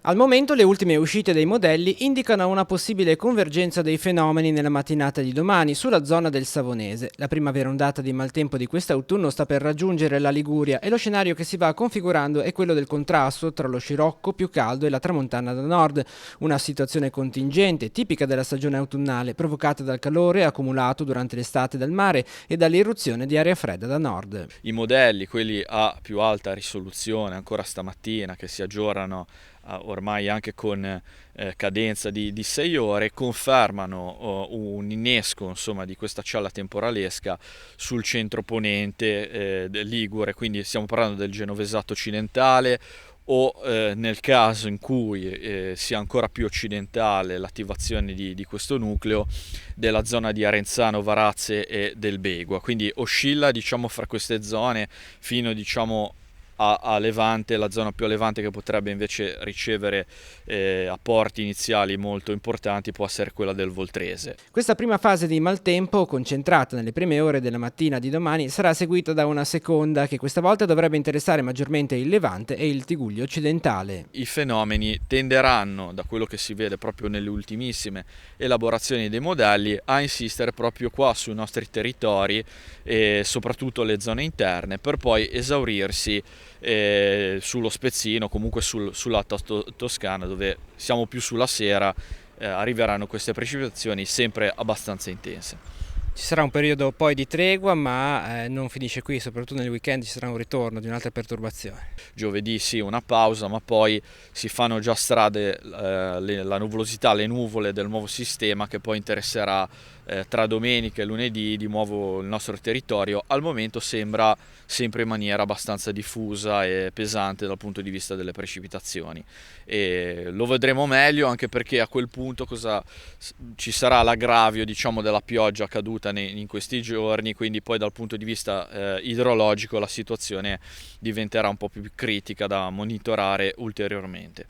Al momento le ultime uscite dei modelli indicano una possibile convergenza dei fenomeni nella mattinata di domani sulla zona del Savonese. La primavera ondata di maltempo di quest'autunno sta per raggiungere la Liguria e lo scenario che si va configurando è quello del contrasto tra lo scirocco più caldo e la tramontana da nord, una situazione contingente, tipica della stagione autunnale, provocata dal calore accumulato durante l'estate dal mare e dall'irruzione di aria fredda da nord. I modelli, quelli a più alta risoluzione, ancora stamattina, che si aggiornano ormai anche con cadenza di 6 ore, confermano un innesco insomma, di questa cialla temporalesca sul centro-ponente del Ligure, quindi stiamo parlando del Genovesato occidentale o nel caso in cui sia ancora più occidentale l'attivazione di questo nucleo della zona di Arenzano, Varazze e del Begua, quindi oscilla diciamo fra queste zone fino diciamo a Levante, la zona più a Levante che potrebbe invece ricevere apporti iniziali molto importanti può essere quella del Voltrese. Questa prima fase di maltempo, concentrata nelle prime ore della mattina di domani, sarà seguita da una seconda che questa volta dovrebbe interessare maggiormente il Levante e il Tigullio occidentale. I fenomeni tenderanno, da quello che si vede proprio nelle ultimissime elaborazioni dei modelli, a insistere proprio qua sui nostri territori e soprattutto le zone interne per poi esaurirsi sullo Spezzino, comunque sulla Toscana dove siamo più sulla sera, arriveranno queste precipitazioni sempre abbastanza intense. Ci sarà un periodo poi di tregua, ma non finisce qui, soprattutto nel weekend ci sarà un ritorno di un'altra perturbazione. Giovedì sì una pausa, ma poi si fanno già strade la nuvolosità, le nuvole del nuovo sistema che poi interesserà tra domenica e lunedì di nuovo il nostro territorio. Al momento sembra sempre in maniera abbastanza diffusa e pesante dal punto di vista delle precipitazioni, e lo vedremo meglio anche perché a quel punto ci sarà l'aggravio diciamo della pioggia caduta in questi giorni, quindi poi dal punto di vista idrologico la situazione diventerà un po' più critica da monitorare ulteriormente.